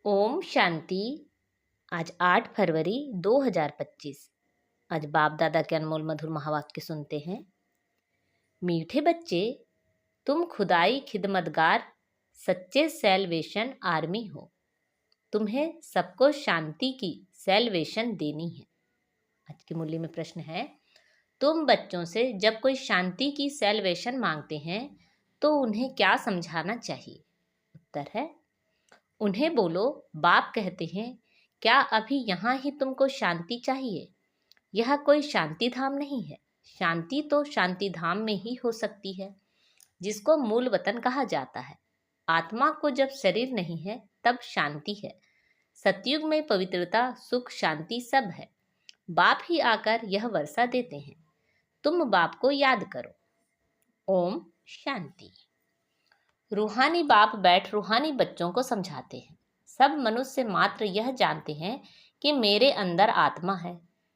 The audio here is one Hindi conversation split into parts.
ओम शांति। आज 8 फरवरी 2025। आज बाप दादा के अनमोल मधुर महावाक्य सुनते हैं। मीठे बच्चे, तुम खुदाई खिदमतगार सच्चे सैल्वेशन आर्मी हो। तुम्हें सबको शांति की सैल्वेशन देनी है। आज की मूल्य में प्रश्न है, तुम बच्चों से जब कोई शांति की सैल्वेशन मांगते हैं तो उन्हें क्या समझाना चाहिए? उत्तर है, उन्हें बोलो, बाप कहते हैं, क्या अभी यहाँ ही तुमको शांति चाहिए? यह कोई शांति धाम नहीं है। शांति तो शांति धाम में ही हो सकती है, जिसको मूल वतन कहा जाता है। आत्मा को जब शरीर नहीं है तब शांति है। सतयुग में पवित्रता, सुख, शांति सब है। बाप ही आकर यह वर्षा देते हैं। तुम बाप को याद करो। ओम शांति। रूहानी बाप बैठ रूहानी बच्चों को समझाते हैं। सब मनुष्य मात्र यह जानते हैं कि मेरे अंदर आत्मा है।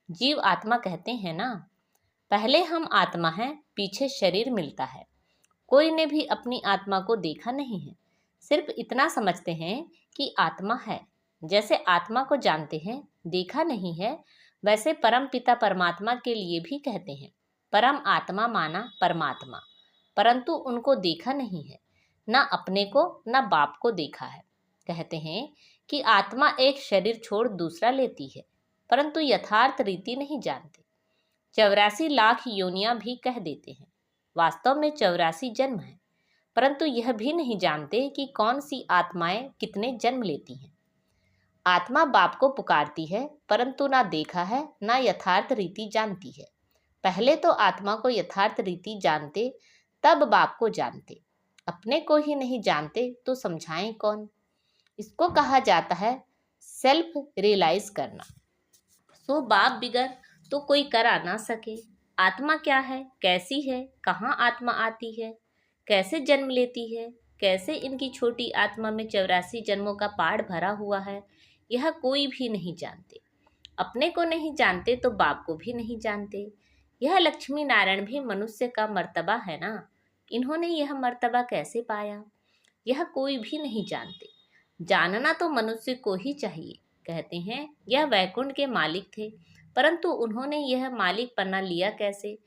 जीव आत्मा कहते हैं ना। पहले हम आत्मा हैं, पीछे शरीर मिलता है। कोई ने भी अपनी आत्मा को देखा नहीं है। सिर्फ इतना समझते हैं कि आत्मा है। जैसे आत्मा को जानते हैं, देखा नहीं है, वैसे परम पिता परमात्मा के लिए भी कहते हैं। परम आत्मा माना परमात्मा, परंतु उनको देखा नहीं है। न अपने को न बाप को देखा है। कहते हैं कि आत्मा एक शरीर छोड़ दूसरा लेती है, परंतु यथार्थ रीति नहीं जानते। 84 लाख योनियां भी कह देते हैं। वास्तव में 84 जन्म है, परंतु यह भी नहीं जानते कि कौन सी आत्माएं कितने जन्म लेती हैं। आत्मा बाप को पुकारती है, परंतु ना देखा है ना यथार्थ रीति जानती है। पहले तो आत्मा को यथार्थ रीति जानते, तब बाप को जानते। अपने को ही नहीं जानते तो समझाएं कौन? इसको कहा जाता है सेल्फ रियलाइज करना। सो बाप बिगर तो कोई करा ना सके। आत्मा क्या है, कैसी है, कहाँ आत्मा आती है, कैसे जन्म लेती है, कैसे इनकी छोटी आत्मा में 84 जन्मों का पाठ भरा हुआ है, यह कोई भी नहीं जानते। अपने को नहीं जानते तो बाप को भी नहीं जानते। यह लक्ष्मी नारायण भी मनुष्य का मर्तबा है ना। इन्होंने यह मर्तबा कैसे पाया, यह कोई भी नहीं जानते। जानना तो मनुष्य को ही चाहिए। कहते हैं यह वैकुंठ के मालिक थे, परंतु उन्होंने यह मालिक पन्ना लिया कैसे,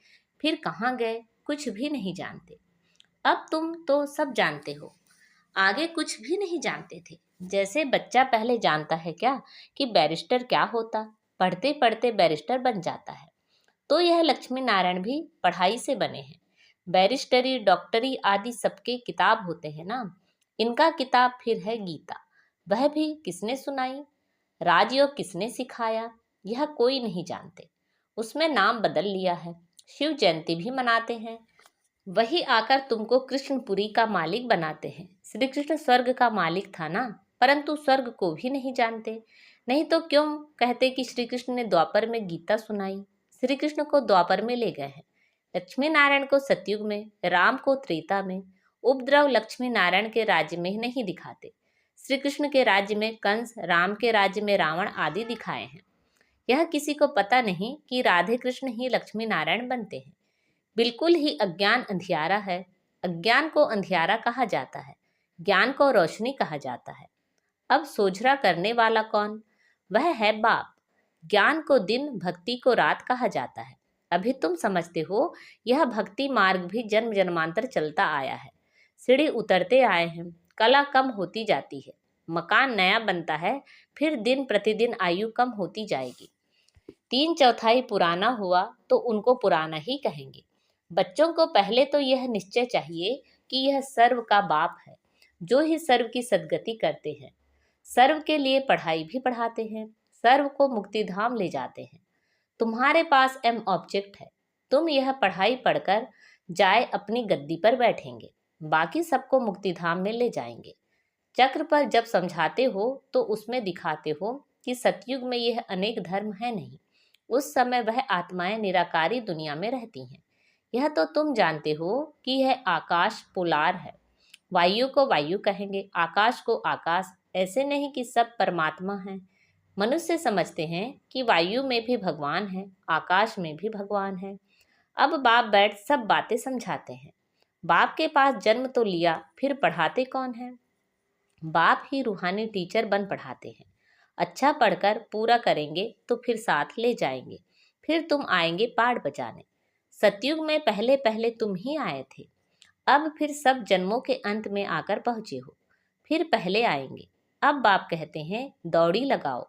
फिर कहाँ गए, कुछ भी नहीं जानते। अब तुम तो सब जानते हो, आगे कुछ भी नहीं जानते थे। जैसे बच्चा पहले जानता है क्या कि बैरिस्टर क्या होता, पढ़ते पढ़ते बैरिस्टर बन जाता है। तो यह लक्ष्मी नारायण भी पढ़ाई से बने हैं। बैरिस्टरी, डॉक्टरी आदि सबके किताब होते हैं ना। इनका किताब फिर है गीता। वह भी किसने सुनाई, राजयोग किसने सिखाया, यह कोई नहीं जानते। उसमें नाम बदल लिया है, शिव जयंती भी मनाते हैं। वही आकर तुमको कृष्णपुरी का मालिक बनाते हैं। श्री कृष्ण स्वर्ग का मालिक था ना, परंतु स्वर्ग को भी नहीं जानते। नहीं तो क्यों कहते कि श्री कृष्ण ने द्वापर में गीता सुनाई। श्री कृष्ण को द्वापर में ले गए हैं, लक्ष्मी नारायण को सतयुग में, राम को त्रेता में। उपद्रव लक्ष्मी नारायण के राज्य में नहीं दिखाते। श्री कृष्ण के राज्य में कंस, राम के राज्य में रावण आदि दिखाए हैं। यह किसी को पता नहीं कि राधे कृष्ण ही लक्ष्मी नारायण बनते हैं। बिल्कुल ही अज्ञान अंधियारा है। अज्ञान को अंधियारा कहा जाता है, ज्ञान को रोशनी कहा जाता है। अब सोझरा करने वाला कौन? वह है बाप। ज्ञान को दिन, भक्ति को रात कहा जाता है। अभी तुम समझते हो, यह भक्ति मार्ग भी जन्म जन्मांतर चलता आया है। सीढ़ी उतरते आए हैं, कला कम होती जाती है, मकान नया बनता है, फिर दिन प्रतिदिन आयु कम होती जाएगी। 3/4 पुराना हुआ तो उनको पुराना ही कहेंगे। बच्चों को पहले तो यह निश्चय चाहिए कि यह सर्व का बाप है, जो ही सर्व की सद्गति करते हैं। सर्व के लिए पढ़ाई भी पढ़ाते हैं, सर्व को मुक्ति धाम ले जाते हैं। तुम्हारे पास एम ऑब्जेक्ट है। तुम यह पढ़ाई पढ़कर जाए अपनी गद्दी पर बैठेंगे, बाकी सबको मुक्ति धाम में ले जाएंगे। चक्र पर जब समझाते हो तो उसमें दिखाते हो कि सतयुग में यह अनेक धर्म है नहीं। उस समय वह आत्माएं निराकारी दुनिया में रहती हैं। यह तो तुम जानते हो कि यह आकाश पोलार है। वायु को वायु कहेंगे, आकाश को आकाश। ऐसे नहीं कि सब परमात्मा है। मनुष्य समझते हैं कि वायु में भी भगवान है, आकाश में भी भगवान है। अब बाप बैठ सब बातें समझाते हैं। बाप के पास जन्म तो लिया, फिर पढ़ाते कौन है? बाप ही रूहानी टीचर बन पढ़ाते हैं। अच्छा पढ़कर पूरा करेंगे तो फिर साथ ले जाएंगे, फिर तुम आएंगे पाठ बजाने। सतयुग में पहले पहले तुम ही आए थे, अब फिर सब जन्मों के अंत में आकर पहुंचे हो, फिर पहले आएंगे। अब बाप कहते हैं दौड़ी लगाओ,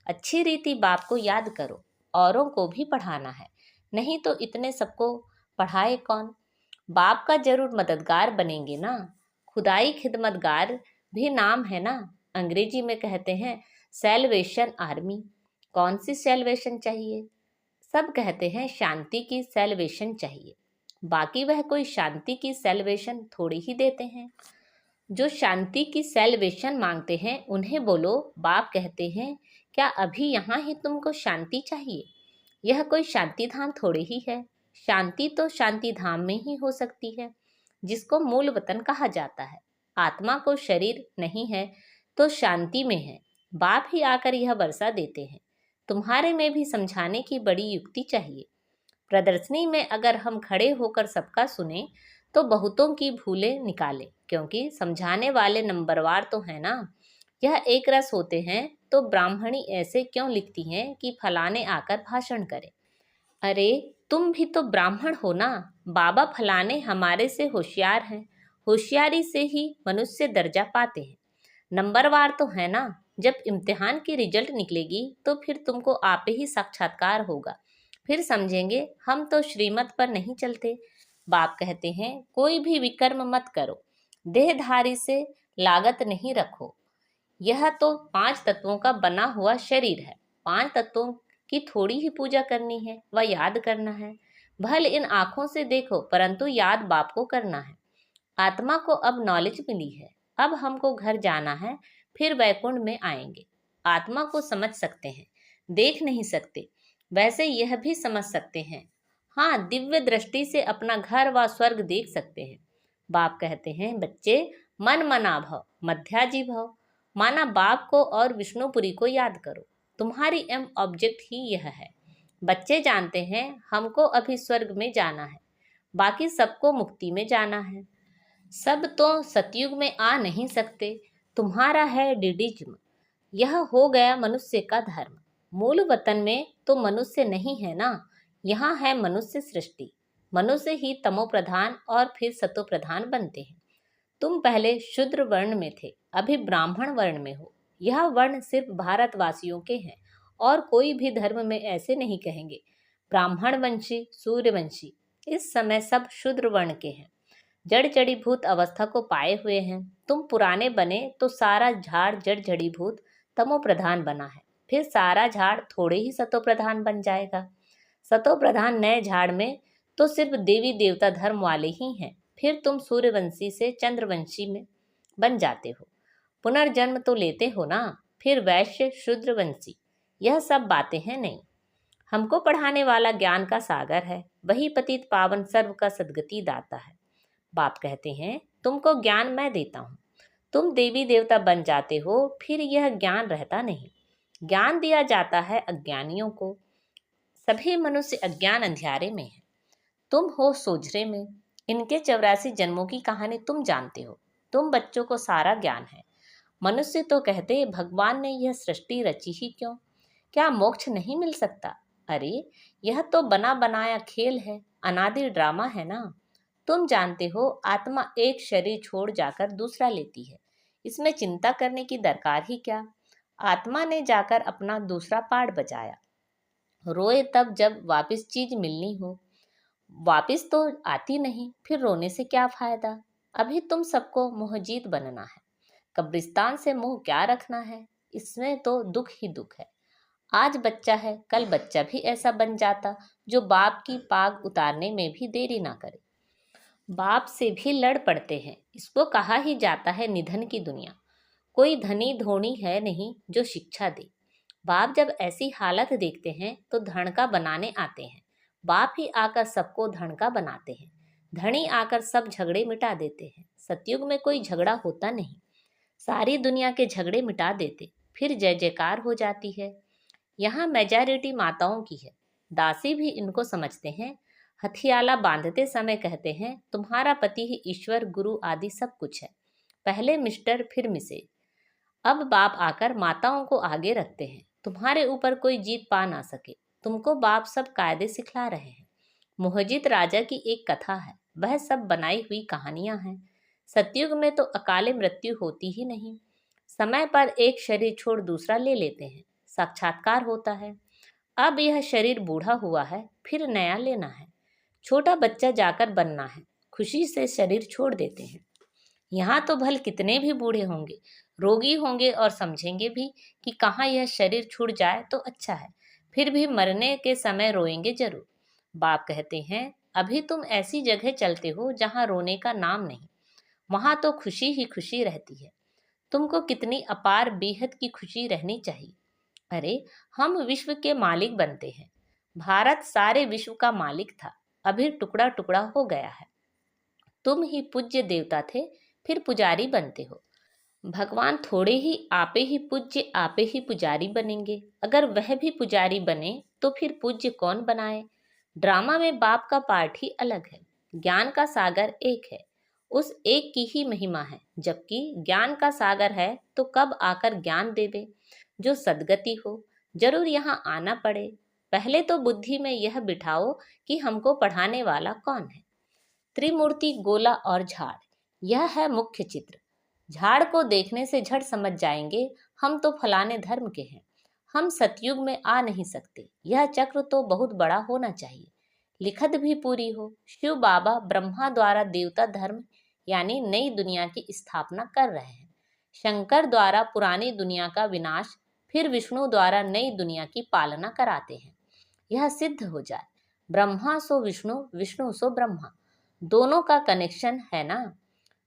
अच्छी रीति बाप को याद करो, औरों को भी पढ़ाना है, नहीं तो इतने सबको पढ़ाए कौन। बाप का जरूर मददगार बनेंगे ना, खुदाई खिदमतगार भी नाम है ना। अंग्रेजी में कहते हैं सैल्वेशन आर्मी। कौन सी सैल्वेशन चाहिए? सब कहते हैं शांति की सैल्वेशन चाहिए, बाकी वह कोई शांति की सैल्वेशन थोड़ी ही देते हैं। जो शांति की सैल्वेशन मांगते हैं उन्हें बोलो, बाप कहते हैं क्या अभी यहाँ ही तुमको शांति चाहिए? यह कोई शांति धाम थोड़ी ही है। शांति तो शांति धाम में ही हो सकती है, जिसको मूल वतन कहा जाता है। आत्मा को शरीर नहीं है तो शांति में है। बाप ही आकर यह वर्षा देते हैं। तुम्हारे में भी समझाने की बड़ी युक्ति चाहिए। प्रदर्शनी में अगर हम खड़े होकर सबका सुने तो बहुतों की भूलें निकालें, क्योंकि समझाने वाले नंबरवार तो है ना। यह एक रस होते हैं तो ब्राह्मणी ऐसे क्यों लिखती हैं कि फलाने आकर भाषण करे। अरे तुम भी तो ब्राह्मण हो ना। बाबा फलाने हमारे से होशियार हैं, होशियारी से ही मनुष्य दर्जा पाते हैं। नंबरवार तो है ना। जब इम्तिहान की रिजल्ट निकलेगी तो फिर तुमको आप ही साक्षात्कार होगा, फिर समझेंगे हम तो श्रीमत पर नहीं चलते। बाप कहते हैं कोई भी विकर्म मत करो, देहधारी से लागत नहीं रखो। यह तो 5 तत्वों का बना हुआ शरीर है। 5 तत्वों की थोड़ी ही पूजा करनी है व याद करना है। भल इन आंखों से देखो परंतु याद बाप को करना है। आत्मा को अब नॉलेज मिली है, अब हमको घर जाना है, फिर वैकुंठ में आएंगे। आत्मा को समझ सकते हैं, देख नहीं सकते। वैसे यह भी समझ सकते हैं, हाँ दिव्य दृष्टि से अपना घर व स्वर्ग देख सकते हैं। बाप कहते हैं बच्चे मन मना भव मध्याजी भव, माना बाप को और विष्णुपुरी को याद करो। तुम्हारी एम ऑब्जेक्ट ही यह है। बच्चे जानते हैं हमको अभी स्वर्ग में जाना है, बाकी सबको मुक्ति में जाना है। सब तो सतयुग में आ नहीं सकते। तुम्हारा है डिडिज्म, यह हो गया मनुष्य का धर्म। मूल वतन में तो मनुष्य नहीं है ना, यहाँ है मनुष्य सृष्टि। मनुष्य ही तमो प्रधान और फिर सतो प्रधान बनते हैं। तुम पहले शूद्र वर्ण में थे, अभी ब्राह्मण वर्ण में हो। यह वर्ण सिर्फ भारतवासियों के हैं और कोई भी धर्म में ऐसे नहीं कहेंगे ब्राह्मण वंशी सूर्यवंशी। इस समय सब शूद्र वर्ण के हैं, जड़ जड़ीभूत अवस्था को पाए हुए हैं। तुम पुराने बने तो सारा झाड़ जड़ जड़ीभूत तमो प्रधान बना है, फिर सारा झाड़ थोड़े ही सतो प्रधान बन जाएगा। सतो प्रधान नए झाड़ में तो सिर्फ देवी देवता धर्म वाले ही हैं, फिर तुम सूर्यवंशी से चंद्रवंशी में बन जाते हो, पुनर्जन्म तो लेते हो ना, फिर वैश्य शूद्रवंशी। यह सब बातें हैं नहीं। हमको पढ़ाने वाला ज्ञान का सागर है, वही पतित पावन सर्व का सदगति दाता है। बाप कहते हैं तुमको ज्ञान मैं देता हूँ, तुम देवी देवता बन जाते हो, फिर यह ज्ञान रहता नहीं। ज्ञान दिया जाता है अज्ञानियों को। सभी मनुष्य अज्ञान अंधियारे में है, तुम हो सोझरे में। इनके 84 जन्मों की कहानी तुम जानते हो। तुम बच्चों को सारा ज्ञान है। मनुष्य तो कहते भगवान ने यह सृष्टि रची ही क्यों, क्या मोक्ष नहीं मिल सकता? अरे यह तो बना बनाया खेल है, अनादि ड्रामा है ना। तुम जानते हो आत्मा एक शरीर छोड़ जाकर दूसरा लेती है, इसमें चिंता करने की दरकार ही क्या। आत्मा ने जाकर अपना दूसरा पार्ट बचाया, रोए तब जब वापस चीज मिलनी हो। वापस तो आती नहीं, फिर रोने से क्या फायदा। अभी तुम सबको मोहजीत बनना है, कब्रिस्तान से मुंह क्या रखना है। इसमें तो दुख ही दुख है। आज बच्चा है, कल बच्चा भी ऐसा बन जाता जो बाप की पाग उतारने में भी देरी ना करे। बाप से भी लड़ पड़ते हैं, इसको कहा ही जाता है निधन की दुनिया। कोई धनी धोनी है नहीं जो शिक्षा दे। बाप जब ऐसी हालत देखते हैं तो धड़का बनाने आते हैं। बाप ही आकर सबको धड़का बनाते हैं। धनी आकर सब झगड़े मिटा देते हैं। सतयुग में कोई झगड़ा होता नहीं, सारी दुनिया के झगड़े मिटा देते, फिर जय जयकार हो जाती है। यहाँ मेजॉरिटी माताओं की है, दासी भी इनको समझते हैं। हथियाला बांधते समय कहते हैं तुम्हारा पति ही ईश्वर गुरु आदि सब कुछ है। पहले मिस्टर फिर मिसेज, अब बाप आकर माताओं को आगे रखते हैं, तुम्हारे ऊपर कोई जीत पा ना सके। तुमको बाप सब कायदे सिखला रहे हैं। मोहजित राजा की एक कथा है, वह सब बनाई हुई कहानियां हैं। सतयुग में तो अकाले मृत्यु होती ही नहीं, समय पर एक शरीर छोड़ दूसरा ले लेते हैं, साक्षात्कार होता है। अब यह शरीर बूढ़ा हुआ है, फिर नया लेना है। छोटा बच्चा जाकर बनना है, खुशी से शरीर छोड़ देते हैं। यहाँ तो भल कितने भी बूढ़े होंगे, रोगी होंगे और समझेंगे भी कि कहाँ यह शरीर छूट जाए तो अच्छा है, फिर भी मरने के समय रोएंगे जरूर। बाप कहते हैं, अभी तुम ऐसी जगह चलते हो जहाँ रोने का नाम नहीं, वहाँ तो खुशी ही खुशी रहती है। तुमको कितनी अपार बेहद की खुशी रहनी चाहिए। अरे, हम विश्व के मालिक बनते हैं। भारत सारे विश्व का मालिक था, अभी टुकड़ा टुकड़ा हो गया है। तुम ही पूज्य देवता थे, फिर पुजारी बनते हो। भगवान थोड़े ही आपे ही पूज्य आपे ही पुजारी बनेंगे। अगर वह भी पुजारी बने तो फिर पूज्य कौन बनाए। ड्रामा में बाप का पार्ट ही अलग है। ज्ञान का सागर एक है, उस एक की ही महिमा है। जबकि ज्ञान का सागर है तो कब आकर ज्ञान देवे जो सदगति हो। जरूर यहाँ आना पड़े। पहले तो बुद्धि में यह बिठाओ कि हमको पढ़ाने वाला कौन है। त्रिमूर्ति, गोला और झाड़, यह है मुख्य चित्र। झाड़ को देखने से झट समझ जाएंगे हम तो फलाने धर्म के हैं। हम सतयुग में आ नहीं सकते। यह चक्र तो बहुत बड़ा होना चाहिए, लिखत भी पूरी हो। शिव बाबा ब्रह्मा द्वारा देवता धर्म यानी नई दुनिया की स्थापना कर रहे हैं। शंकर द्वारा पुरानी दुनिया का विनाश, फिर विष्णु द्वारा नई दुनिया की पालना कराते हैं। यह सिद्ध हो जाए, ब्रह्मा सो विष्णु, विष्णु सो ब्रह्मा, दोनों का कनेक्शन है ना।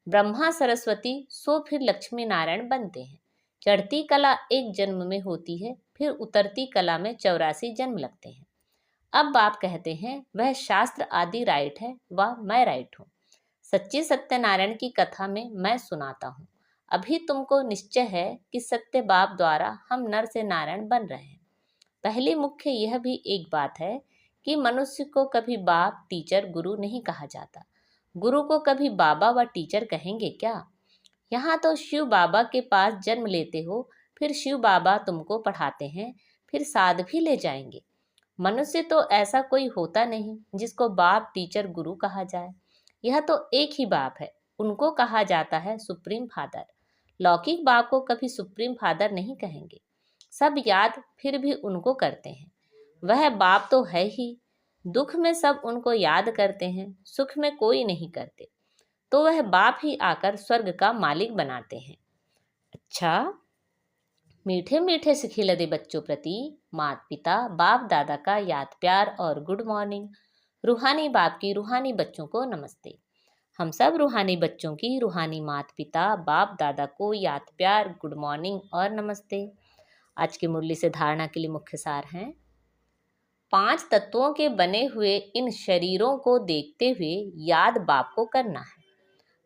ब्रह्मा सरस्वती सो फिर लक्ष्मी नारायण बनते हैं। चढ़ती कला एक जन्म में होती है, फिर उतरती कला में 84 जन्म लगते हैं। अब बाप कहते हैं, वह शास्त्र आदि राइट है, वह मैं राइट हूँ। सच्ची सत्यनारायण की कथा में मैं सुनाता हूँ। अभी तुमको निश्चय है कि सत्य बाप द्वारा हम नर से नारायण बन रहे हैं। पहली मुख्य यह भी एक बात है कि मनुष्य को कभी बाप, टीचर, गुरु नहीं कहा जाता। गुरु को कभी बाबा व टीचर कहेंगे क्या। यहाँ तो शिव बाबा के पास जन्म लेते हो, फिर शिव बाबा तुमको पढ़ाते हैं, फिर साध भी ले जाएंगे। मनुष्य तो ऐसा कोई होता नहीं जिसको बाप, टीचर, गुरु कहा जाए। यह तो एक ही बाप है, उनको कहा जाता है सुप्रीम फादर। लौकिक बाप को कभी सुप्रीम फादर नहीं कहेंगे। सब याद फिर भी उनको करते हैं, वह बाप तो है ही। दुख में सब उनको याद करते हैं, सुख में कोई नहीं करते, तो वह बाप ही आकर स्वर्ग का मालिक बनाते हैं। अच्छा, मीठे मीठे से खिलते बच्चों प्रति माता पिता बाप दादा का याद प्यार और गुड मॉर्निंग। रूहानी बाप की रूहानी बच्चों को नमस्ते। हम सब रूहानी बच्चों की रूहानी माता पिता बाप दादा को याद प्यार, गुड मॉर्निंग और नमस्ते। आज की मुरली से धारणा के लिए मुख्य सार हैं। 5 तत्वों के बने हुए इन शरीरों को देखते हुए याद बाप को करना है।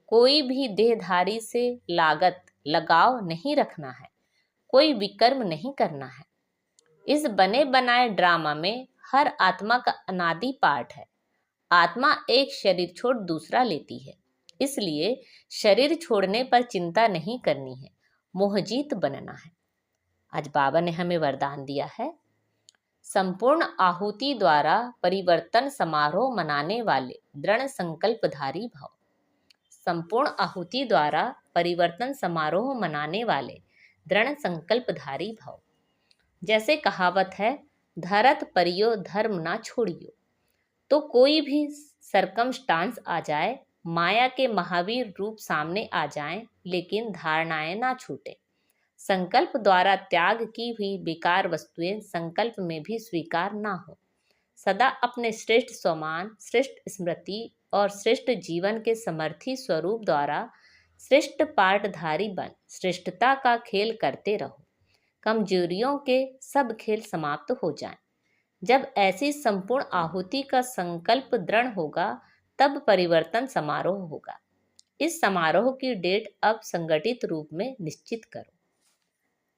कोई भी देहधारी से लागत लगाव नहीं रखना है, कोई विकर्म नहीं करना है। इस बने बनाए ड्रामा में हर आत्मा का अनादि पार्ट है। आत्मा एक शरीर छोड़ दूसरा लेती है, इसलिए शरीर छोड़ने पर चिंता नहीं करनी है, मोहजीत बनना है। आज बाबा ने हमें वरदान दिया है, संपूर्ण आहुति द्वारा परिवर्तन समारोह मनाने वाले दृढ़ संकल्पधारी भव। संपूर्ण आहुति द्वारा परिवर्तन समारोह मनाने वाले दृढ़ संकल्पधारी भव। जैसे कहावत है, धरत परियो धर्म ना छोड़ियो। तो कोई भी सरकमस्टांस आ जाए, माया के महावीर रूप सामने आ जाएं, लेकिन धारणाएं ना छूटे। संकल्प द्वारा त्याग की हुई बेकार वस्तुएं संकल्प में भी स्वीकार ना हो। सदा अपने श्रेष्ठ स्वमान, श्रेष्ठ स्मृति और श्रेष्ठ जीवन के समर्थी स्वरूप द्वारा श्रेष्ठ पाठधारी बन श्रेष्ठता का खेल करते रहो। कमजोरियों के सब खेल समाप्त हो जाएं। जब ऐसी संपूर्ण आहुति का संकल्प दृढ़ होगा, तब परिवर्तन समारोह होगा। इस समारोह की डेट अब संगठित रूप में निश्चित करो।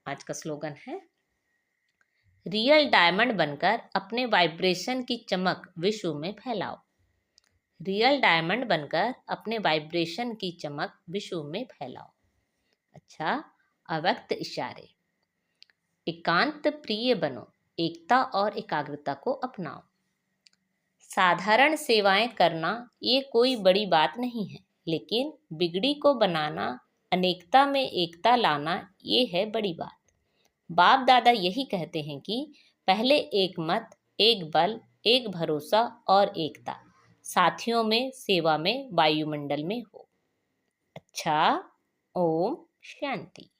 आज का स्लोगन है, रियल डायमंड बनकर अपने वाइब्रेशन की चमक विश्व में फैलाओ। रियल डायमंड बनकर अपने वाइब्रेशन की चमक विश्व में फैलाओ। अच्छा, अव्यक्त इशारे। एकांत प्रिय बनो, एकता और एकाग्रता को अपनाओ। साधारण सेवाएं करना ये कोई बड़ी बात नहीं है, लेकिन बिगड़ी को बनाना, अनेकता में एकता लाना, ये है बड़ी बात। बाप दादा यही कहते हैं कि पहले एक मत, एक बल, एक भरोसा और एकता, साथियों में, सेवा में, वायुमंडल में हो। अच्छा, ओम शांति।